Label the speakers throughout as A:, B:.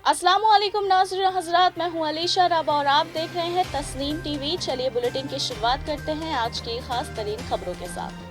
A: अस्सलामुअलैकुम नाज़रीन हज़रात, मैं हूँ अलीशा राबा और आप देख रहे हैं तस्नीम टीवी। चलिए बुलेटिन की शुरुआत करते हैं आज की खास तरीन खबरों के साथ।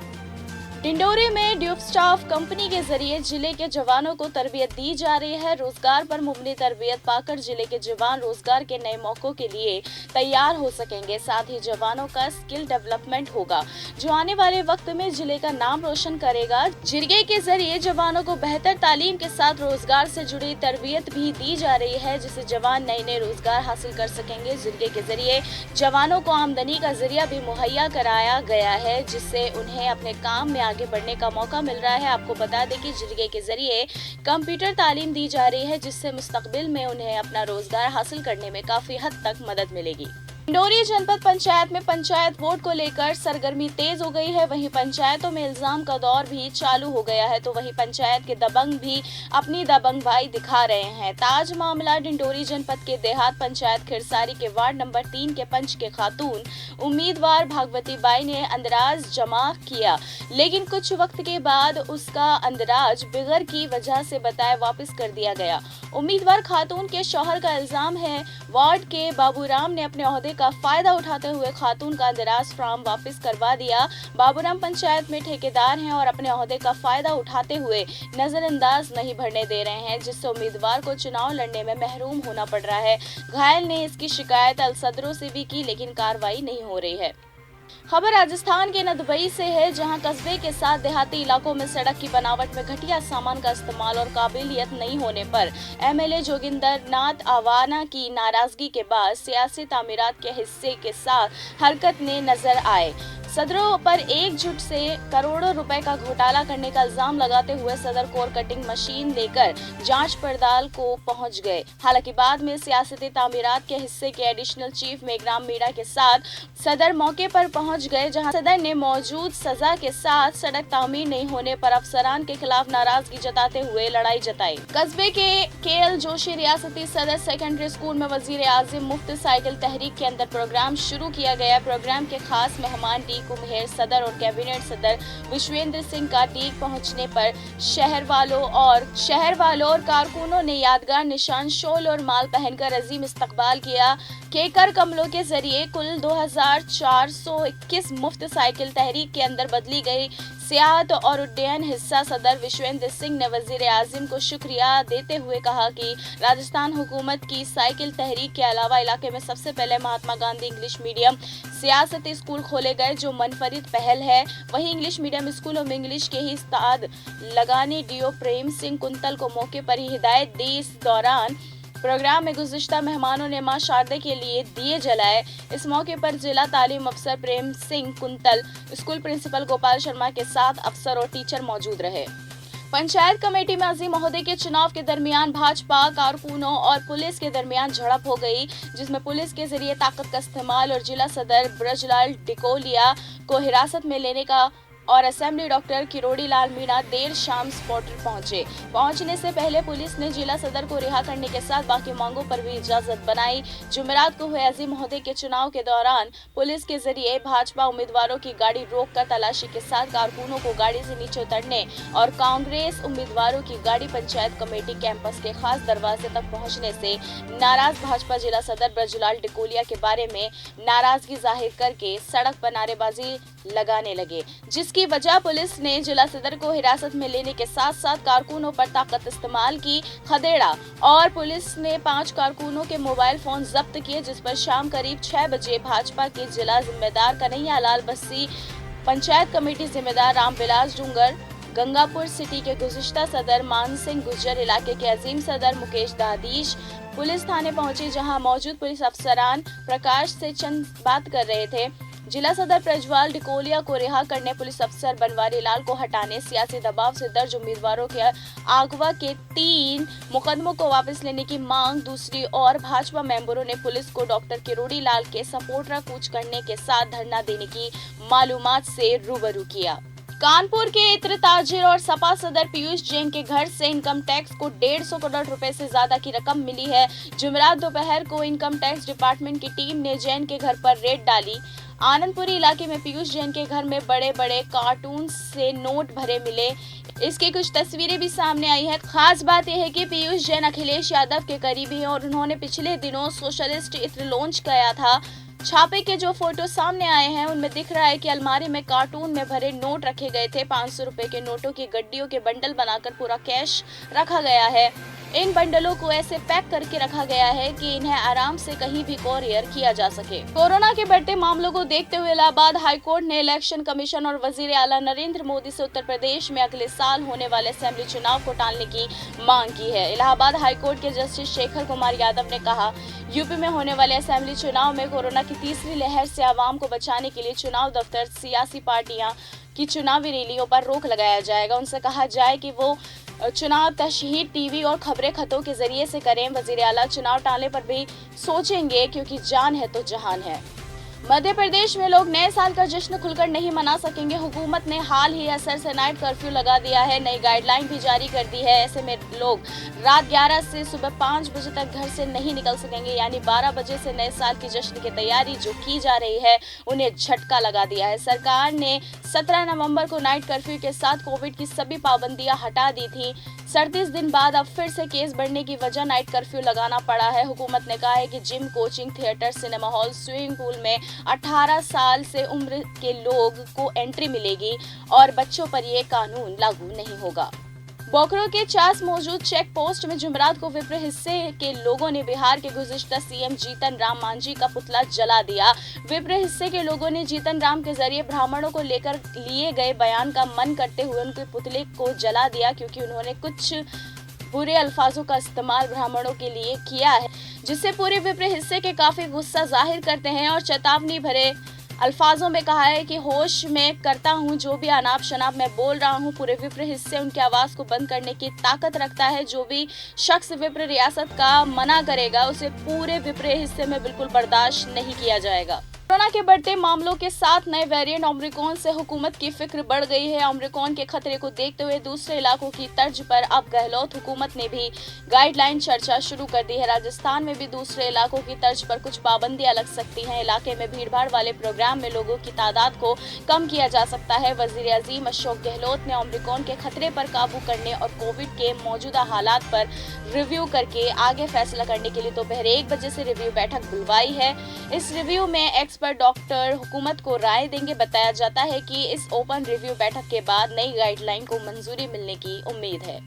A: डिंडोरी में ड्यूब स्टाफ कंपनी के जरिए जिले के जवानों को तरबियत दी जा रही है। रोजगार पर मुबनी तरबियत पाकर जिले के जवान रोजगार के नए मौकों के लिए तैयार हो सकेंगे। साथ ही जवानों का स्किल डेवलपमेंट होगा जो आने वाले वक्त में जिले का नाम रोशन करेगा। जिरगे के जरिए जवानों को बेहतर तालीम के साथ रोजगार से जुड़ी तरबियत भी दी जा रही है, जिससे जवान नए नए रोजगार हासिल कर सकेंगे। जिरगे के जरिए जवानों को आमदनी का जरिया भी मुहैया कराया गया है, जिससे उन्हें अपने काम में आगे बढ़ने का मौका मिल रहा है। आपको बता दें कि जिरगे के जरिए कंप्यूटर तालीम दी जा रही है, जिससे मुस्तकबिल में उन्हें अपना रोजगार हासिल करने में काफी हद तक मदद मिलेगी। डिंडोरी जनपद पंचायत में पंचायत वोट को लेकर सरगर्मी तेज हो गई है। वहीं पंचायतों में इल्जाम का दौर भी चालू हो गया है, तो वहीं पंचायत के दबंग भी अपनी दबंगभाई दिखा रहे हैं। ताज मामला डिंडोरी जनपद के देहात पंचायत खिरसारी के वार्ड नंबर 3 के पंच के खातून उम्मीदवार भागवती बाई ने अंदराज जमा किया, लेकिन कुछ वक्त के बाद उसका अंदराज बिगर की वजह से बताए वापस कर दिया गया। उम्मीदवार खातून के शौहर का इल्जाम है वार्ड के बाबूराम ने अपने ओहदे का फायदा उठाते हुए खातून का अंदराज फॉर्म वापस करवा दिया। बाबूराम पंचायत में ठेकेदार हैं और अपने ओहदे का फायदा उठाते हुए नजरअंदाज नहीं भरने दे रहे हैं, जिससे उम्मीदवार को चुनाव लड़ने में महरूम होना पड़ रहा है। घायल ने इसकी शिकायत अलसदरों से भी की, लेकिन कार्रवाई नहीं हो रही है। खबर राजस्थान के नदबई से है, जहां कस्बे के साथ देहाती इलाकों में सड़क की बनावट में घटिया सामान का इस्तेमाल और काबिलियत नहीं होने पर एमएलए जोगिंदर नाथ आवाना की नाराजगी के बाद सियासी तामीरात के हिस्से के साथ हरकत ने नजर आए। सदरों पर एकजुट से करोड़ों रुपए का घोटाला करने का इल्जाम लगाते हुए सदर कोर कटिंग मशीन लेकर जांच पड़ताल को पहुंच गए। हालांकि बाद में सियासती तामीरात के हिस्से के एडिशनल चीफ मेघराम मीणा के साथ सदर मौके पर पहुंच गए, जहां सदर ने मौजूद सजा के साथ सड़क तामीर नहीं होने पर अफसरान के खिलाफ नाराजगी जताते हुए लड़ाई जताई। कस्बे के KL जोशी रियासती सदर सेकेंडरी स्कूल में वजीर आज़िम मुफ्त साइकिल तहरीक के अंदर प्रोग्राम शुरू किया गया। प्रोग्राम के खास मेहमान कुम्हेर सदर और कैबिनेट सदर विश्वेंद्र सिंह का टीक पहुंचने पर शहर वालों और कारकुनों ने यादगार निशान शॉल और माल पहनकर अजीम इस्तकबाल किया। केकर कमलों के जरिए कुल 2421 मुफ्त साइकिल तहरीक के अंदर बदली गई। सियाहत और उड्डयन हिस्सा सदर विश्वेंद्र सिंह ने वजीर आज़िम को शुक्रिया देते हुए कहा कि राजस्थान हुकूमत की साइकिल तहरीक के अलावा इलाके में सबसे पहले Mahatma Gandhi English medium सियासती school खोले गए, जो मनफरिद पहल है। वहीं इंग्लिश मीडियम स्कूलों में इंग्लिश के ही उस्ताद लगाने डीओ प्रेम सिंह कुंतल को मौके पर ही हिदायत दी। इस दौरान प्रोग्राम में गुज़िश्ता मेहमानों ने मां शारदा के लिए दिए जलाए। इस मौके पर जिला तालीम अफसर प्रेम सिंह कुंतल, स्कूल प्रिंसिपल गोपाल शर्मा के साथ अफसर और टीचर मौजूद रहे। पंचायत कमेटी में अजीम ओहदे के चुनाव के दरमियान भाजपा कारकुनों और पुलिस के दरमियान झड़प हो गई, जिसमें पुलिस के जरिए ताकत का इस्तेमाल और जिला सदर ब्रजलाल डिकोलिया को हिरासत में लेने का और असेंबली डॉक्टर किरोड़ी लाल मीणा देर शाम स्पॉट पर पहुंचने से पहले पुलिस ने जिला सदर को रिहा करने के साथ बाकी मांगों पर भी इजाजत बनाई। जुमेरात को हुए अजीम ओहदे के चुनाव के दौरान पुलिस के जरिए भाजपा उम्मीदवारों की गाड़ी रोककर तलाशी के साथ कारकुनों को गाड़ी से नीचे उतरने और कांग्रेस उम्मीदवारों की गाड़ी पंचायत कमेटी कैंपस के खास दरवाजे तक पहुँचने से नाराज भाजपा जिला सदर ब्रजलाल डिकोलिया के बारे में नाराजगी जाहिर करके सड़क पर नारेबाजी लगाने लगे, जिसकी वजह पुलिस ने जिला सदर को हिरासत में लेने के साथ साथ कारकुनों पर ताकत इस्तेमाल की। खदेड़ा और पुलिस ने 5 कारकुनों के मोबाइल फोन जब्त किए, जिस पर शाम करीब 6 बजे भाजपा के जिला जिम्मेदार कन्हैया लाल बस्सी, पंचायत कमेटी जिम्मेदार रामविलास डूंगर, गंगापुर सिटी के गुज़िश्ता सदर मान सिंह गुज्जर, इलाके के अजीम सदर मुकेश दादीश पुलिस थाने पहुंचे, जहां मौजूद पुलिस अफसरान प्रकाश से चंद बात कर रहे थे। जिला सदर प्रज्वाल डिकोलिया को रिहा करने, पुलिस अफसर बनवारी लाल को हटाने, सियासी दबाव से दर्ज उम्मीदवारों के अगवा के 3 मुकदमों को वापस लेने की मांग। दूसरी ओर भाजपा मेंबरों ने पुलिस को डॉक्टर किरोड़ी लाल के सपोर्टरा कूच करने के साथ धरना देने की मालूमात से रूबरू किया। कानपुर के इत्र ताजिर और सपा सदर पीयूष जैन के घर से इनकम टैक्स को 150 करोड़ रुपए से ज्यादा की रकम मिली है। जुमेरात दोपहर को इनकम टैक्स डिपार्टमेंट की टीम ने जैन के घर पर रेड डाली। आनंदपुरी इलाके में पीयूष जैन के घर में बड़े बड़े कार्टून से नोट भरे मिले। इसकी कुछ तस्वीरें भी सामने आई है। खास बात यह है कि पीयूष जैन अखिलेश यादव के करीबी हैं और उन्होंने पिछले दिनों सोशलिस्ट इत्र लॉन्च किया था। छापे के जो फोटो सामने आए हैं उनमें दिख रहा है कि अलमारी में कार्टून में भरे नोट रखे गए थे। 500 रुपए के नोटों की गड्डियों के बंडल बनाकर पूरा कैश रखा गया है। इन बंडलों को ऐसे पैक करके रखा गया है कि इन्हें आराम से कहीं भी कोरियर किया जा सके। कोरोना के बढ़ते मामलों को देखते हुए इलाहाबाद हाईकोर्ट ने इलेक्शन कमीशन और वजीर आला नरेंद्र मोदी से उत्तर प्रदेश में अगले साल होने वाले असेंबली चुनाव को टालने की मांग की है। इलाहाबाद हाईकोर्ट के जस्टिस शेखर कुमार यादव ने कहा, यूपी में होने वाले असेंबली चुनाव में कोरोना की तीसरी लहर से आवाम को बचाने के लिए चुनाव दफ्तर, सियासी पार्टियां की चुनावी रैलियों पर रोक लगाया जाएगा। उनसे कहा जाए कि वो चुनाव तशहीर टीवी और खबरें खतों के जरिए से करें। वजीर आला चुनाव टालने पर भी सोचेंगे क्योंकि जान है तो जहान है। मध्य प्रदेश में लोग नए साल का जश्न खुलकर नहीं मना सकेंगे। हुकूमत ने हाल ही असर से नाइट कर्फ्यू लगा दिया है। नई गाइडलाइन भी जारी कर दी है। ऐसे में लोग रात 11 से सुबह 5 बजे तक घर से नहीं निकल सकेंगे, यानी 12 बजे से नए साल की जश्न की तैयारी जो की जा रही है उन्हें झटका लगा दिया है। सरकार ने 17 नवंबर को नाइट कर्फ्यू के साथ कोविड की सभी पाबंदियां हटा दी थी। 37 दिन बाद अब फिर से केस बढ़ने की वजह नाइट कर्फ्यू लगाना पड़ा है। हुकूमत ने कहा है कि gym, coaching, theatre, cinema hall, swimming pool में 18 साल से उम्र के लोग को एंट्री मिलेगी और बच्चों पर यह कानून लागू नहीं होगा। बोकरो के चास मौजूद चेक पोस्ट में जुमेरात को विप्र हिस्से के लोगों ने बिहार के गुज़िश्ता सीएम जीतन राम मांझी का पुतला जला दिया। विप्र हिस्से के लोगों ने जीतन राम के जरिए ब्राह्मणों को लेकर लिए गए बयान का मन करते हुए उनके पुतले को जला दिया, क्योंकि उन्होंने कुछ बुरे अल्फाजों का इस्तेमाल ब्राह्मणों के लिए किया है, जिससे पूरे विप्र हिस्से के काफी गुस्सा जाहिर करते हैं और चेतावनी भरे अल्फाजों में कहा है कि होश में करता हूं, जो भी अनाप शनाप मैं बोल रहा हूं पूरे विप्र हिस्से उनकी आवाज को बंद करने की ताकत रखता है। जो भी शख्स विप्र रियासत का मना करेगा उसे पूरे विप्र हिस्से में बिल्कुल बर्दाश्त नहीं किया जाएगा। कोरोना के बढ़ते मामलों के साथ नए वेरिएंट ओमिक्रॉन से हुकूमत की फिक्र बढ़ गई है। ओमिक्रॉन के खतरे को देखते हुए दूसरे इलाकों की तर्ज पर अब गहलोत हुकूमत ने भी गाइडलाइन चर्चा शुरू कर दी है। राजस्थान में भी दूसरे इलाकों की तर्ज पर कुछ पाबंदियां लग सकती हैं। इलाके में भीड़भाड़ वाले प्रोग्राम में लोगों की तादाद को कम किया जा सकता है। वजीर आज़ीम अशोक गहलोत ने ओमिक्रॉन के खतरे पर काबू करने और कोविड के मौजूदा हालात पर रिव्यू करके आगे फैसला करने के लिए दोपहर 1 बजे से रिव्यू बैठक बुलवाई है। इस रिव्यू में एक्सपर्ट डॉक्टर हुकूमत को राय देंगे। बताया जाता है कि इस ओपन रिव्यू बैठक के बाद नई गाइडलाइन को मंजूरी मिलने की उम्मीद है।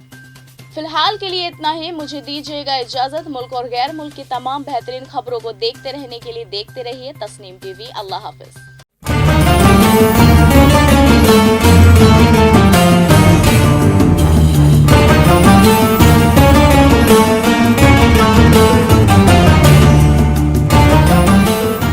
A: फिलहाल के लिए इतना ही। मुझे दीजिएगा इजाजत। मुल्क और गैर मुल्क की तमाम बेहतरीन खबरों को देखते रहने के लिए देखते रहिए तस्नीम टीवी। अल्लाह हाफिज।